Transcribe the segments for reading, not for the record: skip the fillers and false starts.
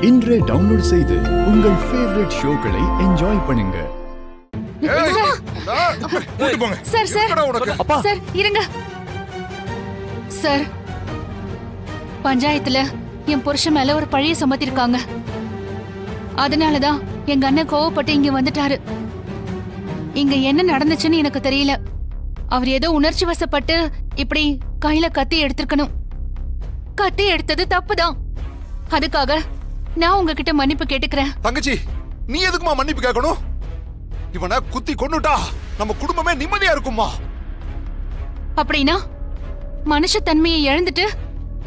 இன்றே டவுன்லோட் செய்து உங்கள் ஃபேவரட் ஷோக்களை என்ஜாய் பண்ணுங்க. சார் சார் சார் இருங்க சார். பஞ்சாயத்துல என் புருஷன் மேல ஒரு பழிய சுமத்திருக்காங்க. அதனாலதான் எங்க அண்ணன் கோவப்பட்டு இங்க வந்துட்டாரு. இங்க என்ன நடந்துச்சுன்னு எனக்கு தெரியல. அவர் ஏதோ உணர்ச்சி வசப்பட்டு இப்படி கையில கத்தி எடுத்திருக்கணும். கத்தி எடுத்தது தப்புதான். அதுக்காக நான் உங்ககிட்ட மன்னிப்பு கேட்டுக்கிறேன். தங்கச்சி, நீ எதுக்குமா மன்னிப்பு கேட்கணும்? இவனை குத்தி கொன்னுட்டா நம்ம குடும்பமே நிம்மதியா இருக்குமா? அப்படின்னா மனுஷ தன்மையை இழந்துட்டு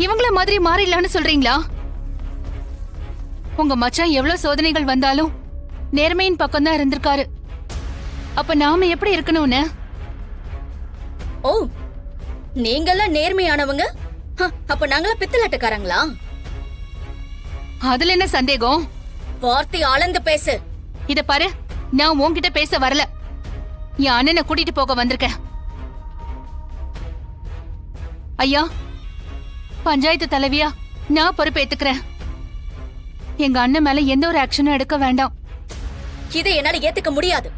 இவங்கள மாதிரி மாறிடலான்னு சொல்றீங்களா? உங்க மச்சான் எவ்வளவு சோதனைகள் வந்தாலும் நேர்மையின் பக்கம் தான் இருந்திருக்காரு. அப்ப நாம எப்படி இருக்கணும்னு? ஓ, நீங்கெல்லாம் நேர்மையானவங்க. அப்ப நாங்களா பித்தலாட்டக்காரங்களா? அதுல என்ன சந்தேகம்? வார்த்தை அளந்து பேசு. இத பாரு, நான் உன்கிட்ட பேச வரல. என் அண்ணனை கூட்டிட்டு போக வந்திருக்கேன். ஐயா, பஞ்சாயத்து தலைவியா நான் பொறுப்பேத்துக்கிறேன். எங்க அண்ணன் மேல எந்த ஒரு ஆக்ஷனும் எடுக்க வேண்டாம். இதை என்னால ஏத்துக்க முடியாது.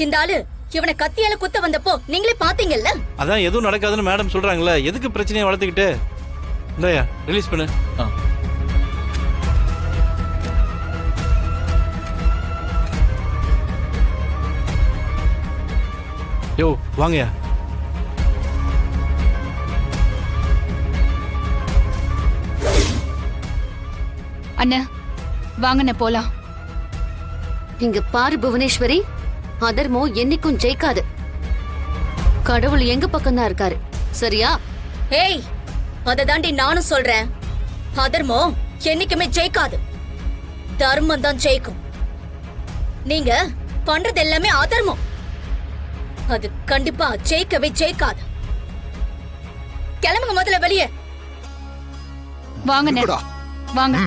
இந்த ஆளு இவனை கத்தியால குத்த வந்தப்போ நீங்களே பாத்தீங்கல்ல. அதான் எதுவும் நடக்காதுன்னு மேடம் சொல்றாங்கல்ல, எதுக்கு பிரச்சனையை வளர்த்துக்கிட்டு? இந்தாயா ரிலீஸ் பண்ணு. யோ வாங்கயா. அண்ணா வாங்கண்ண போலாம். இங்க பாரு புவனேஸ்வரி, அதர்மம் என்னைக்கும் ஜெயிக்காது. கடவுள் எங்க பக்கம் தான் இருக்காரு, சரியா? ஏய், அத தாண்டி நானும் சொல்றேன். அதர்மம் என்னைக்குமே ஜெயிக்காது, தர்மம் தான் ஜெயிக்கும். நீங்க பண்றது எல்லாமே அதர்மம். அது கண்டிப்பா ஜெயிக்கவே ஜெயிக்காது. கிளம்புங்க முதல்ல வெளியே. வாங்கண்ண வாங்க.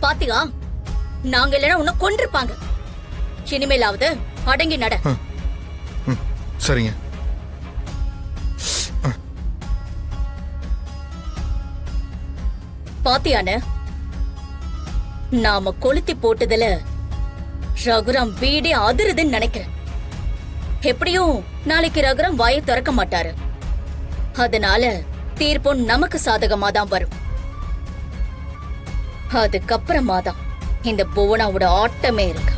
பாத்தியா, நாங்க இல்லைன்னா உன்னை கொன்றிருப்பாங்க. இனிமேலாவது அடங்கி நட. சரிங்க. பாத்தியானு, நாம கொளுத்தி போட்டதுல ரகுராம் வீடே அதிருதுன்னு நினைக்கிறேன். எப்படியும் நாளைக்கு ரகுராம் வாயை திறக்க மாட்டாரு. அதனால தீர்ப்பும் நமக்கு சாதகமா தான் வரும். அதுக்கப்புறமா தான் இந்த புவனாவோட ஆட்டமே இருக்கு.